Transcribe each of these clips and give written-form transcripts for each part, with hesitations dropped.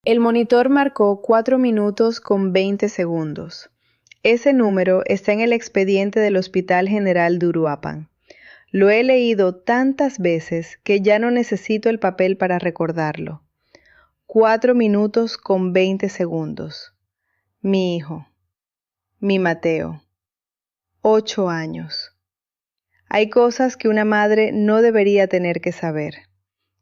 El monitor marcó 4 minutos con 20 segundos. Ese número está en el expediente del Hospital General de Uruapan. Lo he leído tantas veces que ya no necesito el papel para recordarlo. 4 minutos con 20 segundos. Mi hijo. Mi Mateo. 8 años. Hay cosas que una madre no debería tener que saber.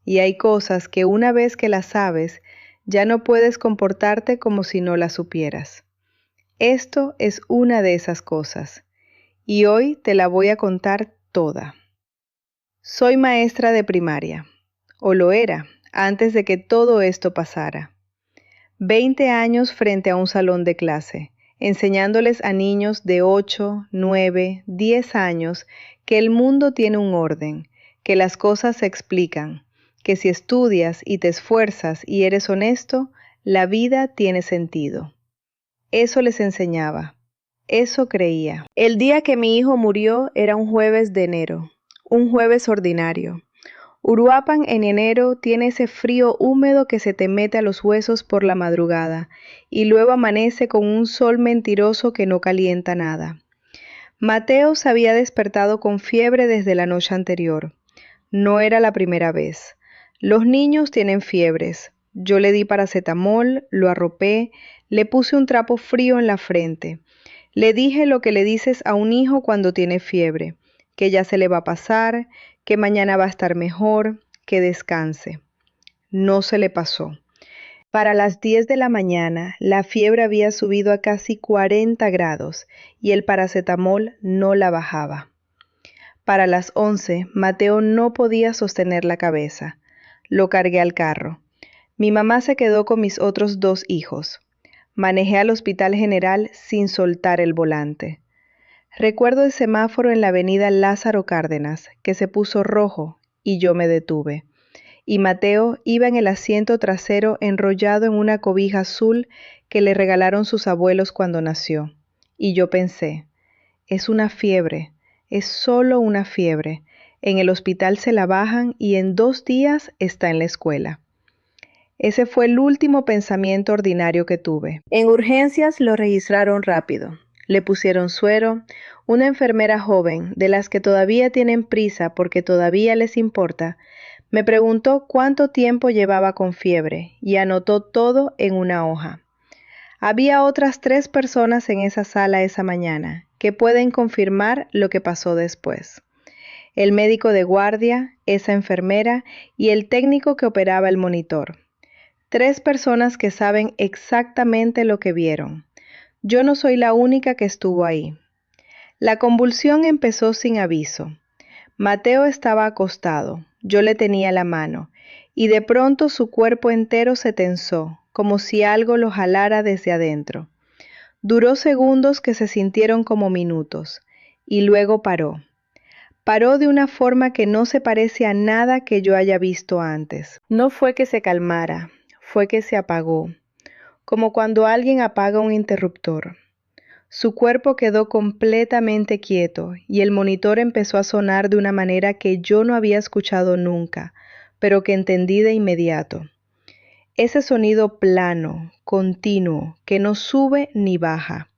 Y hay cosas que una vez que las sabes, ya no puedes comportarte como si no las supieras. Esto es una de esas cosas, y hoy te la voy a contar toda. Soy maestra de primaria, o lo era, antes de que todo esto pasara. 20 años frente a un salón de clase, enseñándoles a niños de 8, 9, 10 años que el mundo tiene un orden, que las cosas se explican, que si estudias y te esfuerzas y eres honesto, la vida tiene sentido. Eso les enseñaba, eso creía. El día que mi hijo murió era un jueves de enero, un jueves ordinario. Uruapan en enero tiene ese frío húmedo que se te mete a los huesos por la madrugada y luego amanece con un sol mentiroso que no calienta nada. Mateo se había despertado con fiebre desde la noche anterior. No era la primera vez. Los niños tienen fiebres. Yo le di paracetamol, lo arropé, le puse un trapo frío en la frente. Le dije lo que le dices a un hijo cuando tiene fiebre, que ya se le va a pasar, que mañana va a estar mejor, que descanse. No se le pasó. Para las 10 de la mañana, la fiebre había subido a casi 40 grados y el paracetamol no la bajaba. Para las 11, Mateo no podía sostener la cabeza. Lo cargué al carro. Mi mamá se quedó con mis otros 2 hijos. Manejé al Hospital General sin soltar el volante. Recuerdo el semáforo en la avenida Lázaro Cárdenas, que se puso rojo, y yo me detuve. Y Mateo iba en el asiento trasero enrollado en una cobija azul que le regalaron sus abuelos cuando nació. Y yo pensé, es una fiebre, es solo una fiebre. En el hospital se la bajan y en 2 días está en la escuela. Ese fue el último pensamiento ordinario que tuve. En urgencias lo registraron rápido. Le pusieron suero. Una enfermera joven, de las que todavía tienen prisa porque todavía les importa, me preguntó cuánto tiempo llevaba con fiebre y anotó todo en una hoja. Había otras 3 personas en esa sala esa mañana que pueden confirmar lo que pasó después. El médico de guardia, esa enfermera y el técnico que operaba el monitor. 3 personas que saben exactamente lo que vieron. Yo no soy la única que estuvo ahí. La convulsión empezó sin aviso. Mateo estaba acostado, yo le tenía la mano, y de pronto su cuerpo entero se tensó, como si algo lo jalara desde adentro. Duró segundos que se sintieron como minutos, y luego paró. Paró de una forma que no se parece a nada que yo haya visto antes. No fue que se calmara, fue que se apagó, como cuando alguien apaga un interruptor. Su cuerpo quedó completamente quieto y el monitor empezó a sonar de una manera que yo no había escuchado nunca, pero que entendí de inmediato. Ese sonido plano, continuo, que no sube ni baja.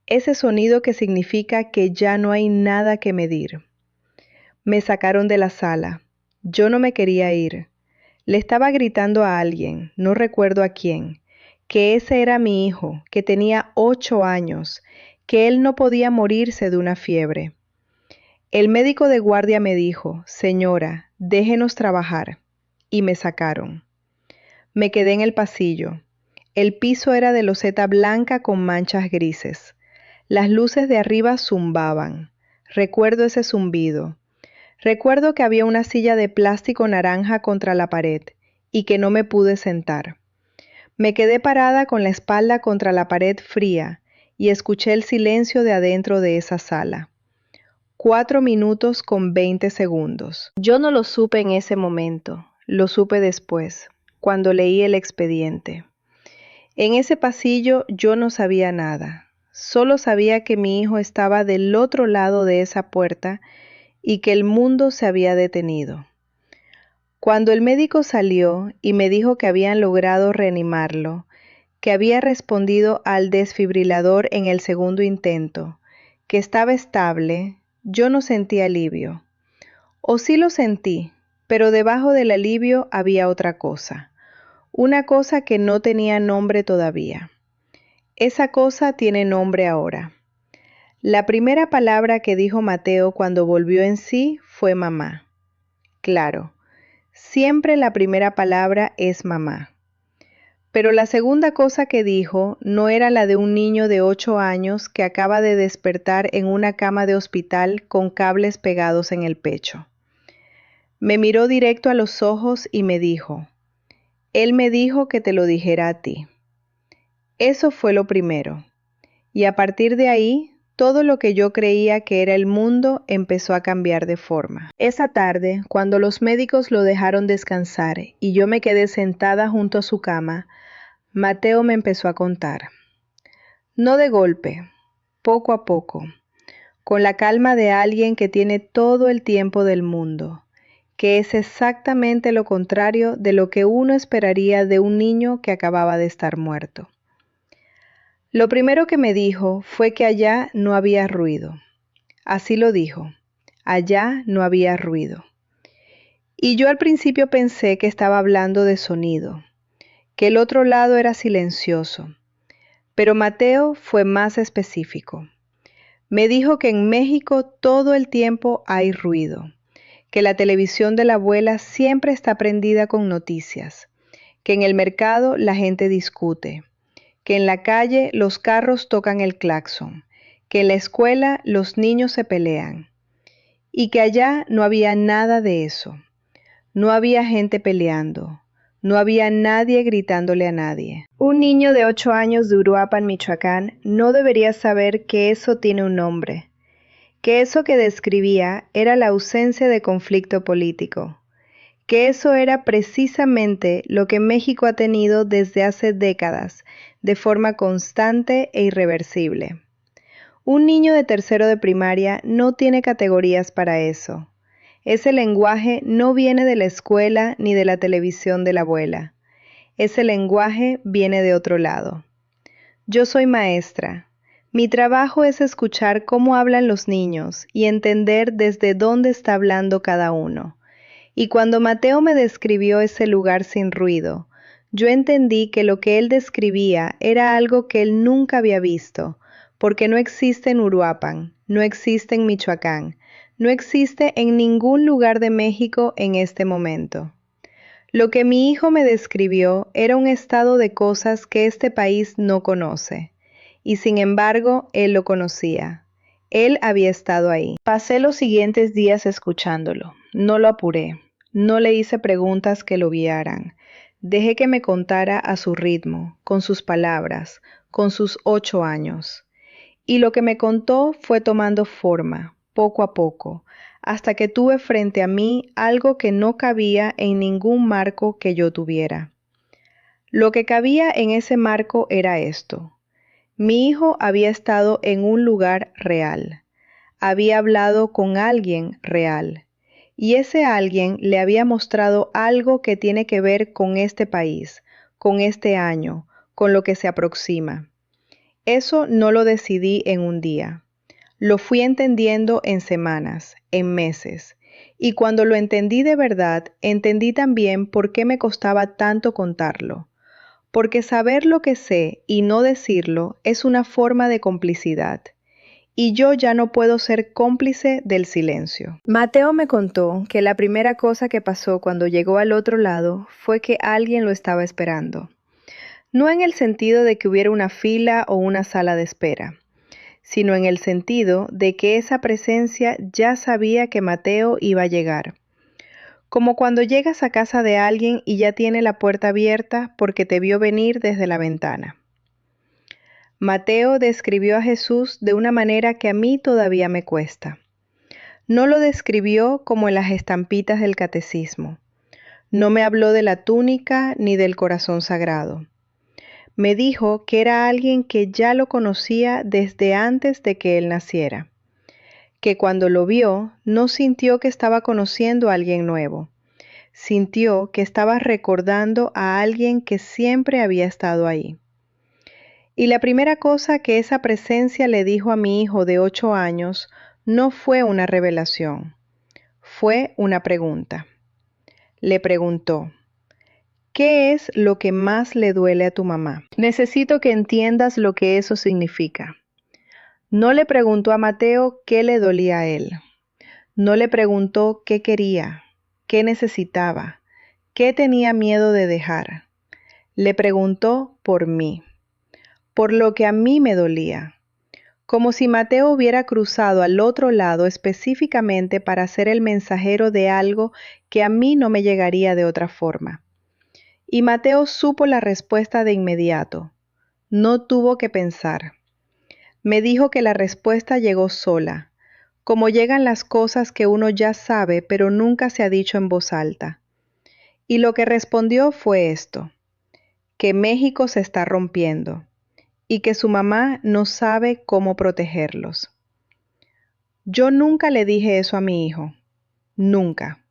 Ese sonido que significa que ya no hay nada que medir. Me sacaron de la sala. Yo no me quería ir. Le estaba gritando a alguien, no recuerdo a quién, que ese era mi hijo, que tenía 8 años, que él no podía morirse de una fiebre. El médico de guardia me dijo, señora, déjenos trabajar, y me sacaron. Me quedé en el pasillo. El piso era de loseta blanca con manchas grises. Las luces de arriba zumbaban. Recuerdo ese zumbido. Recuerdo que había una silla de plástico naranja contra la pared y que no me pude sentar. Me quedé parada con la espalda contra la pared fría y escuché el silencio de adentro de esa sala. 4 minutos con 20 segundos. Yo no lo supe en ese momento, lo supe después, cuando leí el expediente. En ese pasillo yo no sabía nada, solo sabía que mi hijo estaba del otro lado de esa puerta y que el mundo se había detenido. Cuando el médico salió y me dijo que habían logrado reanimarlo, que había respondido al desfibrilador en el segundo intento, que estaba estable, yo no sentí alivio. O sí lo sentí, pero debajo del alivio había otra cosa, una cosa que no tenía nombre todavía. Esa cosa tiene nombre ahora. La primera palabra que dijo Mateo cuando volvió en sí fue mamá. Claro, siempre la primera palabra es mamá. Pero la segunda cosa que dijo no era la de un niño de 8 años que acaba de despertar en una cama de hospital con cables pegados en el pecho. Me miró directo a los ojos y me dijo, Él me dijo que te lo dijera a ti. Eso fue lo primero. Y a partir de ahí, todo lo que yo creía que era el mundo empezó a cambiar de forma. Esa tarde, cuando los médicos lo dejaron descansar y yo me quedé sentada junto a su cama, Mateo me empezó a contar. No de golpe, poco a poco, con la calma de alguien que tiene todo el tiempo del mundo, que es exactamente lo contrario de lo que uno esperaría de un niño que acababa de estar muerto. Lo primero que me dijo fue que allá no había ruido. Así lo dijo, allá no había ruido. Y yo al principio pensé que estaba hablando de sonido, que el otro lado era silencioso. Pero Mateo fue más específico. Me dijo que en México todo el tiempo hay ruido, que la televisión de la abuela siempre está prendida con noticias, que en el mercado la gente discute, que en la calle los carros tocan el claxon, que en la escuela los niños se pelean, y que allá no había nada de eso. No había gente peleando, no había nadie gritándole a nadie. Un niño de 8 años de Uruapan, Michoacán, no debería saber que eso tiene un nombre, que eso que describía era la ausencia de conflicto político, que eso era precisamente lo que México ha tenido desde hace décadas, de forma constante e irreversible. Un niño de tercero de primaria no tiene categorías para eso. Ese lenguaje no viene de la escuela ni de la televisión de la abuela. Ese lenguaje viene de otro lado. Yo soy maestra. Mi trabajo es escuchar cómo hablan los niños y entender desde dónde está hablando cada uno. Y cuando Mateo me describió ese lugar sin ruido, yo entendí que lo que él describía era algo que él nunca había visto, porque no existe en Uruapan, no existe en Michoacán, no existe en ningún lugar de México en este momento. Lo que mi hijo me describió era un estado de cosas que este país no conoce, y sin embargo él lo conocía. Él había estado ahí. Pasé los siguientes días escuchándolo. No lo apuré. No le hice preguntas que lo guiaran. Dejé que me contara a su ritmo, con sus palabras, con sus 8 años. Y lo que me contó fue tomando forma, poco a poco, hasta que tuve frente a mí algo que no cabía en ningún marco que yo tuviera. Lo que cabía en ese marco era esto. Mi hijo había estado en un lugar real. Había hablado con alguien real. Y ese alguien le había mostrado algo que tiene que ver con este país, con este año, con lo que se aproxima. Eso no lo decidí en un día. Lo fui entendiendo en semanas, en meses. Y cuando lo entendí de verdad, entendí también por qué me costaba tanto contarlo. Porque saber lo que sé y no decirlo es una forma de complicidad. Y yo ya no puedo ser cómplice del silencio. Mateo me contó que la primera cosa que pasó cuando llegó al otro lado fue que alguien lo estaba esperando. No en el sentido de que hubiera una fila o una sala de espera, sino en el sentido de que esa presencia ya sabía que Mateo iba a llegar. Como cuando llegas a casa de alguien y ya tiene la puerta abierta porque te vio venir desde la ventana. Mateo describió a Jesús de una manera que a mí todavía me cuesta. No lo describió como en las estampitas del catecismo. No me habló de la túnica ni del corazón sagrado. Me dijo que era alguien que ya lo conocía desde antes de que él naciera, que cuando lo vio no sintió que estaba conociendo a alguien nuevo, sintió que estaba recordando a alguien que siempre había estado ahí. Y la primera cosa que esa presencia le dijo a mi hijo de 8 años no fue una revelación, fue una pregunta. Le preguntó: ¿qué es lo que más le duele a tu mamá? Necesito que entiendas lo que eso significa. No le preguntó a Mateo qué le dolía a él. No le preguntó qué quería, qué necesitaba, qué tenía miedo de dejar. Le preguntó por mí, por lo que a mí me dolía, como si Mateo hubiera cruzado al otro lado específicamente para ser el mensajero de algo que a mí no me llegaría de otra forma. Y Mateo supo la respuesta de inmediato. No tuvo que pensar. Me dijo que la respuesta llegó sola, como llegan las cosas que uno ya sabe pero nunca se ha dicho en voz alta. Y lo que respondió fue esto: que México se está rompiendo y que su mamá no sabe cómo protegerlos. Yo nunca le dije eso a mi hijo, nunca.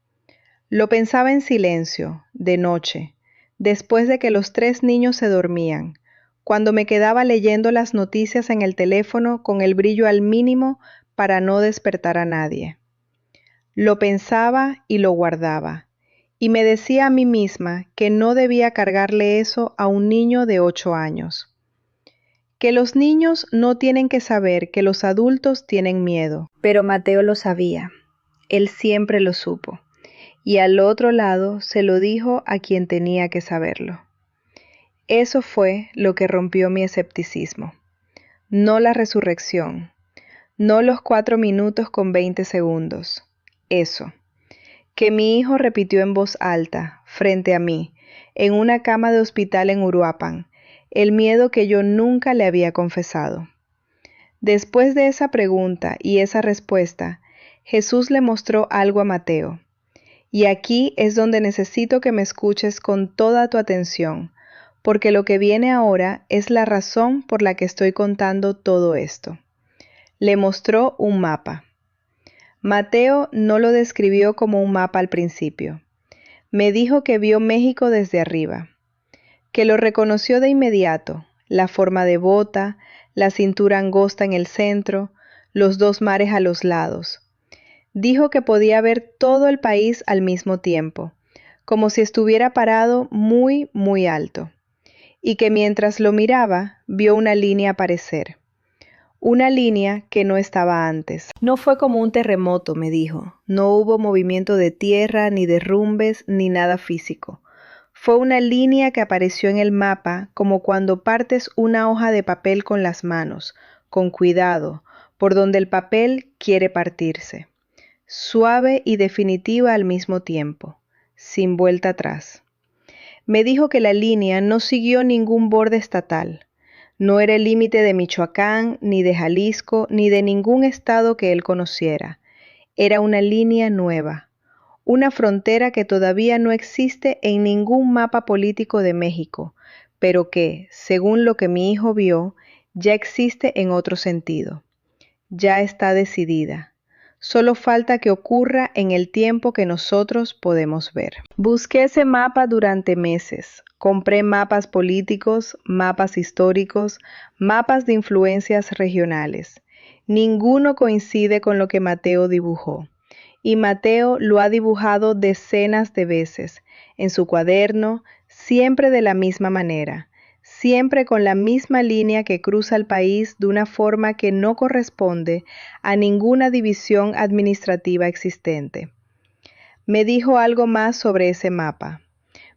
Lo pensaba en silencio, de noche, después de que los 3 niños se dormían, cuando me quedaba leyendo las noticias en el teléfono con el brillo al mínimo para no despertar a nadie. Lo pensaba y lo guardaba, y me decía a mí misma que no debía cargarle eso a un niño de 8 años. Que los niños no tienen que saber que los adultos tienen miedo. Pero Mateo lo sabía, él siempre lo supo, y al otro lado se lo dijo a quien tenía que saberlo. Eso fue lo que rompió mi escepticismo. No la resurrección, no los 4 minutos con 20 segundos. Eso, que mi hijo repitió en voz alta, frente a mí, en una cama de hospital en Uruapan, el miedo que yo nunca le había confesado. Después de esa pregunta y esa respuesta, Jesús le mostró algo a Mateo. Y aquí es donde necesito que me escuches con toda tu atención, porque lo que viene ahora es la razón por la que estoy contando todo esto. Le mostró un mapa. Mateo no lo describió como un mapa al principio. Me dijo que vio México desde arriba, que lo reconoció de inmediato, la forma de bota, la cintura angosta en el centro, los 2 mares a los lados. Dijo que podía ver todo el país al mismo tiempo, como si estuviera parado muy, muy alto, y que mientras lo miraba, vio una línea aparecer. Una línea que no estaba antes. No fue como un terremoto, me dijo. No hubo movimiento de tierra, ni derrumbes, ni nada físico. Fue una línea que apareció en el mapa como cuando partes una hoja de papel con las manos, con cuidado, por donde el papel quiere partirse. Suave y definitiva al mismo tiempo, sin vuelta atrás. Me dijo que la línea no siguió ningún borde estatal. No era el límite de Michoacán, ni de Jalisco, ni de ningún estado que él conociera. Era una línea nueva, una frontera que todavía no existe en ningún mapa político de México, pero que, según lo que mi hijo vio, ya existe en otro sentido. Ya está decidida. Solo falta que ocurra en el tiempo que nosotros podemos ver. Busqué ese mapa durante meses. Compré mapas políticos, mapas históricos, mapas de influencias regionales. Ninguno coincide con lo que Mateo dibujó. Y Mateo lo ha dibujado decenas de veces, en su cuaderno, siempre de la misma manera, siempre con la misma línea que cruza el país de una forma que no corresponde a ninguna división administrativa existente. Me dijo algo más sobre ese mapa.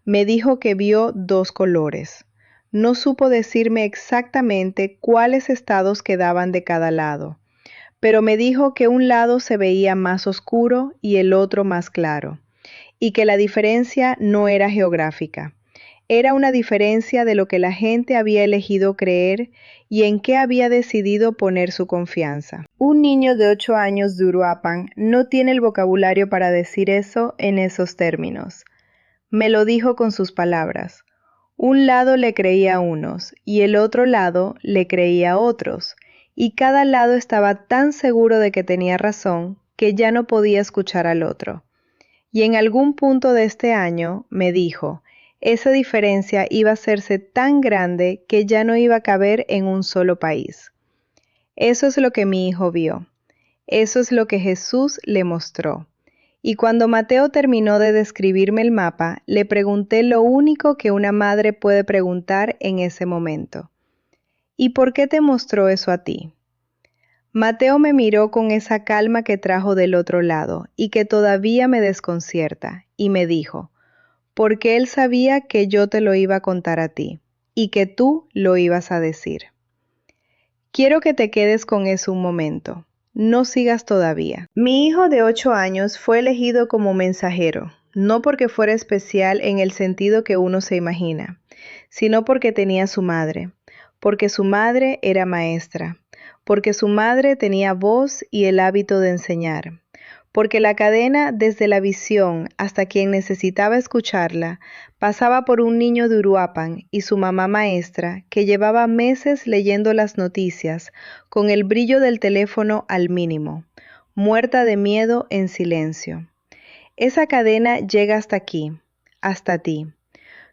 Me dijo que vio 2 colores. No supo decirme exactamente cuáles estados quedaban de cada lado, pero me dijo que un lado se veía más oscuro y el otro más claro, y que la diferencia no era geográfica. Era una diferencia de lo que la gente había elegido creer y en qué había decidido poner su confianza. Un niño de 8 años de Uruapan no tiene el vocabulario para decir eso en esos términos. Me lo dijo con sus palabras. Un lado le creía a unos y el otro lado le creía a otros, y cada lado estaba tan seguro de que tenía razón que ya no podía escuchar al otro. Y en algún punto de este año me dijo, esa diferencia iba a hacerse tan grande que ya no iba a caber en un solo país. Eso es lo que mi hijo vio. Eso es lo que Jesús le mostró. Y cuando Mateo terminó de describirme el mapa, le pregunté lo único que una madre puede preguntar en ese momento. ¿Y por qué te mostró eso a ti? Mateo me miró con esa calma que trajo del otro lado y que todavía me desconcierta, y me dijo, porque él sabía que yo te lo iba a contar a ti, y que tú lo ibas a decir. Quiero que te quedes con eso un momento. No sigas todavía. Mi hijo de 8 años fue elegido como mensajero, no porque fuera especial en el sentido que uno se imagina, sino porque tenía su madre, porque su madre era maestra, porque su madre tenía voz y el hábito de enseñar, porque la cadena desde la visión hasta quien necesitaba escucharla pasaba por un niño de Uruapan y su mamá maestra que llevaba meses leyendo las noticias con el brillo del teléfono al mínimo, muerta de miedo en silencio. Esa cadena llega hasta aquí, hasta ti.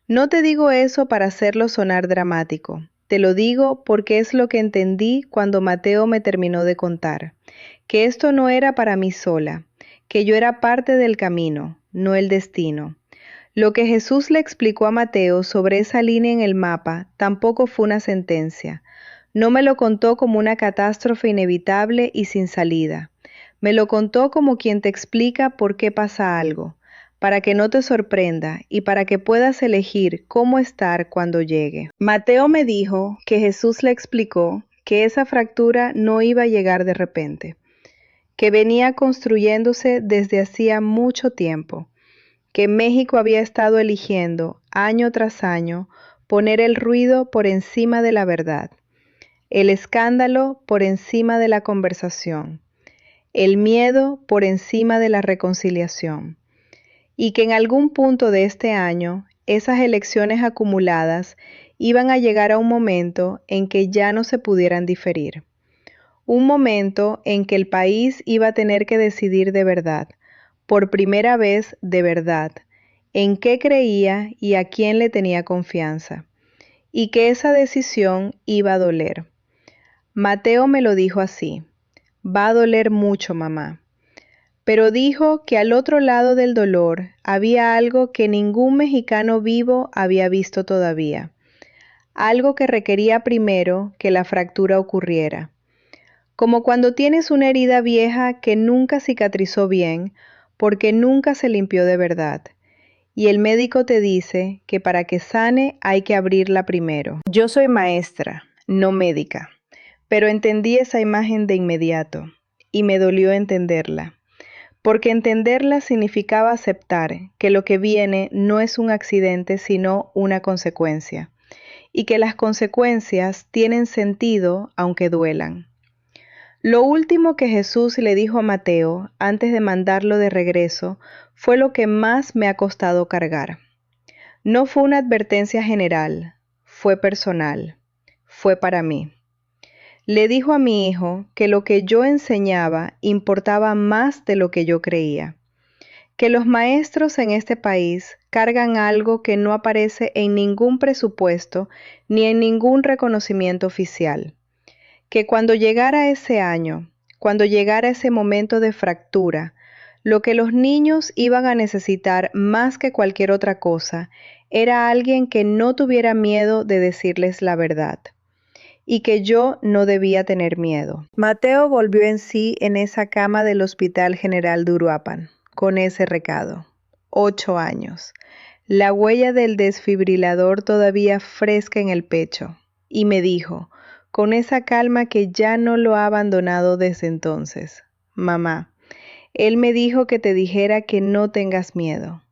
No te digo eso para hacerlo sonar dramático. Te lo digo porque es lo que entendí cuando Mateo me terminó de contar, que esto no era para mí sola, que yo era parte del camino, no el destino. Lo que Jesús le explicó a Mateo sobre esa línea en el mapa tampoco fue una sentencia. No me lo contó como una catástrofe inevitable y sin salida. Me lo contó como quien te explica por qué pasa algo, para que no te sorprenda y para que puedas elegir cómo estar cuando llegue. Mateo me dijo que Jesús le explicó que esa fractura no iba a llegar de repente, que venía construyéndose desde hacía mucho tiempo, que México había estado eligiendo, año tras año, poner el ruido por encima de la verdad, el escándalo por encima de la conversación, el miedo por encima de la reconciliación, y que en algún punto de este año, esas elecciones acumuladas iban a llegar a un momento en que ya no se pudieran diferir. Un momento en que el país iba a tener que decidir de verdad, por primera vez de verdad, en qué creía y a quién le tenía confianza, y que esa decisión iba a doler. Mateo me lo dijo así, va a doler mucho, mamá. Pero dijo que al otro lado del dolor había algo que ningún mexicano vivo había visto todavía, algo que requería primero que la fractura ocurriera. Como cuando tienes una herida vieja que nunca cicatrizó bien, porque nunca se limpió de verdad. Y el médico te dice que para que sane hay que abrirla primero. Yo soy maestra, no médica, pero entendí esa imagen de inmediato, y me dolió entenderla. Porque entenderla significaba aceptar que lo que viene no es un accidente, sino una consecuencia, y que las consecuencias tienen sentido aunque duelan. Lo último que Jesús le dijo a Mateo antes de mandarlo de regreso fue lo que más me ha costado cargar. No fue una advertencia general, fue personal, fue para mí. Le dijo a mi hijo que lo que yo enseñaba importaba más de lo que yo creía, que los maestros en este país cargan algo que no aparece en ningún presupuesto ni en ningún reconocimiento oficial, que cuando llegara ese año, cuando llegara ese momento de fractura, lo que los niños iban a necesitar más que cualquier otra cosa era alguien que no tuviera miedo de decirles la verdad, y que yo no debía tener miedo. Mateo volvió en sí en esa cama del Hospital General de Uruapan, con ese recado. 8 años. La huella del desfibrilador todavía fresca en el pecho. Y me dijo, con esa calma que ya no lo ha abandonado desde entonces, mamá, él me dijo que te dijera que no tengas miedo.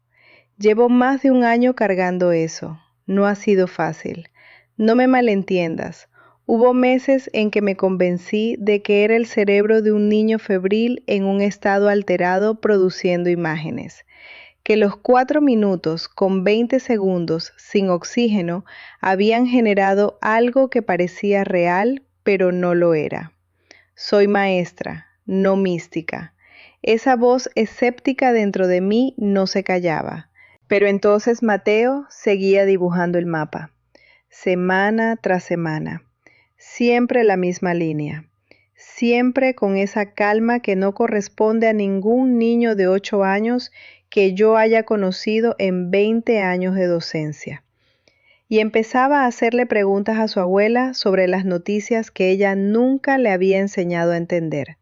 Llevo más de un año cargando eso. No ha sido fácil. No me malentiendas. Hubo meses en que me convencí de que era el cerebro de un niño febril en un estado alterado produciendo imágenes, que los 4 minutos con 20 segundos sin oxígeno habían generado algo que parecía real, pero no lo era. Soy maestra, no mística. Esa voz escéptica dentro de mí no se callaba. Pero entonces Mateo seguía dibujando el mapa, semana tras semana, siempre la misma línea, siempre con esa calma que no corresponde a ningún niño de 8 años que yo haya conocido en 20 años de docencia. Y empezaba a hacerle preguntas a su abuela sobre las noticias que ella nunca le había enseñado a entender.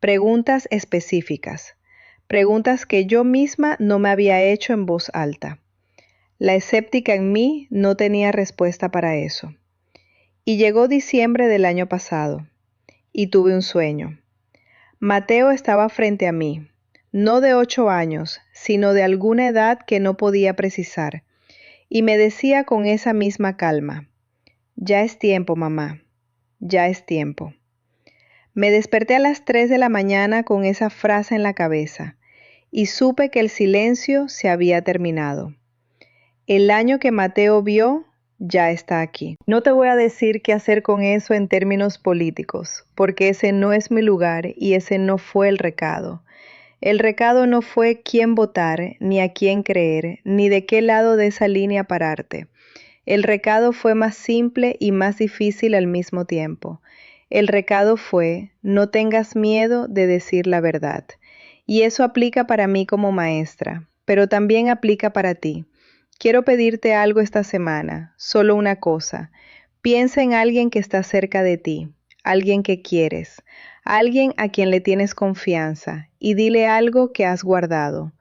Preguntas específicas, preguntas que yo misma no me había hecho en voz alta. La escéptica en mí no tenía respuesta para eso. Y llegó diciembre del año pasado, y tuve un sueño. Mateo estaba frente a mí, no de 8 años, sino de alguna edad que no podía precisar, y me decía con esa misma calma, ya es tiempo, mamá, ya es tiempo. Me desperté a las 3 de la mañana con esa frase en la cabeza, y supe que el silencio se había terminado. El año que Mateo vio ya está aquí. No te voy a decir qué hacer con eso en términos políticos, porque ese no es mi lugar y ese no fue el recado. El recado no fue quién votar, ni a quién creer, ni de qué lado de esa línea pararte. El recado fue más simple y más difícil al mismo tiempo. El recado fue, no tengas miedo de decir la verdad. Y eso aplica para mí como maestra, pero también aplica para ti. Quiero pedirte algo esta semana, solo una cosa. Piensa en alguien que está cerca de ti, alguien que quieres, alguien a quien le tienes confianza, y dile algo que has guardado.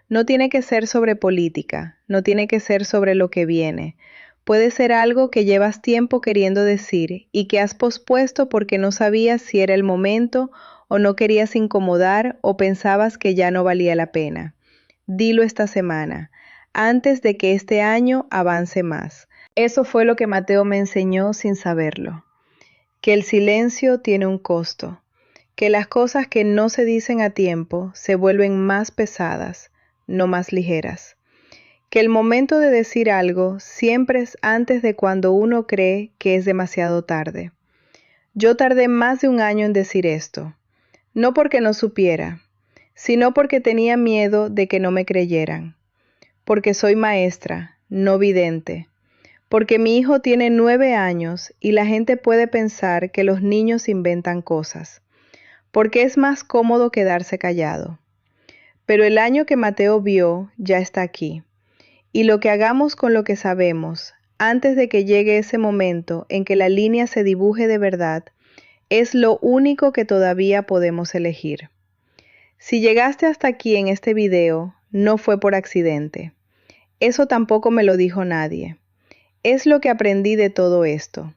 No tiene que ser sobre política, no tiene que ser sobre lo que viene. Puede ser algo que llevas tiempo queriendo decir y que has pospuesto porque no sabías si era el momento o no querías incomodar o pensabas que ya no valía la pena. Dilo esta semana, antes de que este año avance más. Eso fue lo que Mateo me enseñó sin saberlo. Que el silencio tiene un costo, que las cosas que no se dicen a tiempo se vuelven más pesadas, no más ligeras. Que el momento de decir algo siempre es antes de cuando uno cree que es demasiado tarde. Yo tardé más de un año en decir esto, no porque no supiera, sino porque tenía miedo de que no me creyeran, porque soy maestra, no vidente, porque mi hijo tiene 9 años y la gente puede pensar que los niños inventan cosas, porque es más cómodo quedarse callado. Pero el año que Mateo vio ya está aquí. Y lo que hagamos con lo que sabemos, antes de que llegue ese momento en que la línea se dibuje de verdad, es lo único que todavía podemos elegir. Si llegaste hasta aquí en este video, no fue por accidente. Eso tampoco me lo dijo nadie. Es lo que aprendí de todo esto,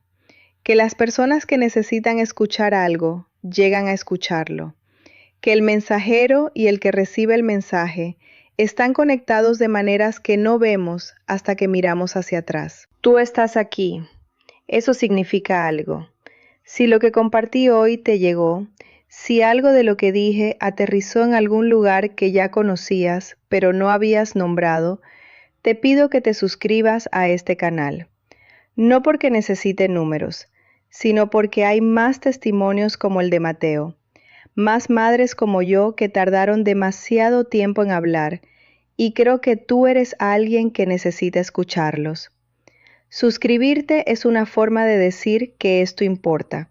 que las personas que necesitan escuchar algo, llegan a escucharlo, que el mensajero y el que recibe el mensaje están conectados de maneras que no vemos hasta que miramos hacia atrás. Tú estás aquí. Eso significa algo. Si lo que compartí hoy te llegó, si algo de lo que dije aterrizó en algún lugar que ya conocías, pero no habías nombrado, te pido que te suscribas a este canal. No porque necesite números, sino porque hay más testimonios como el de Mateo. Más madres como yo que tardaron demasiado tiempo en hablar, y creo que tú eres alguien que necesita escucharlos. Suscribirte es una forma de decir que esto importa,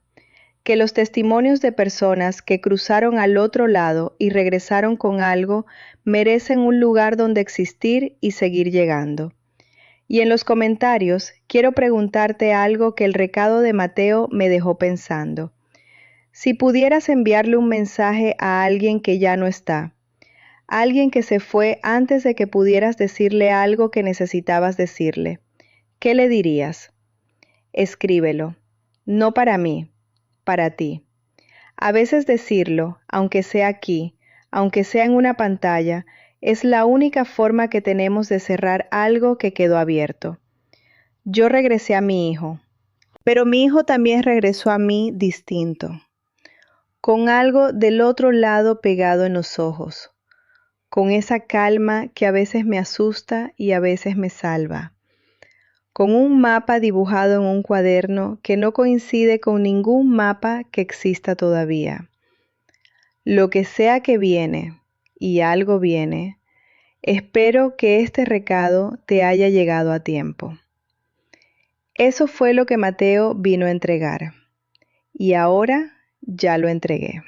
que los testimonios de personas que cruzaron al otro lado y regresaron con algo merecen un lugar donde existir y seguir llegando. Y en los comentarios quiero preguntarte algo que el recado de Mateo me dejó pensando. Si pudieras enviarle un mensaje a alguien que ya no está, alguien que se fue antes de que pudieras decirle algo que necesitabas decirle, ¿qué le dirías? Escríbelo. No para mí, para ti. A veces decirlo, aunque sea aquí, aunque sea en una pantalla, es la única forma que tenemos de cerrar algo que quedó abierto. Yo regresé a mi hijo, pero mi hijo también regresó a mí distinto, con algo del otro lado pegado en los ojos, con esa calma que a veces me asusta y a veces me salva, con un mapa dibujado en un cuaderno que no coincide con ningún mapa que exista todavía. Lo que sea que viene, y algo viene, espero que este recado te haya llegado a tiempo. Eso fue lo que Mateo vino a entregar. Y ahora ya lo entregué.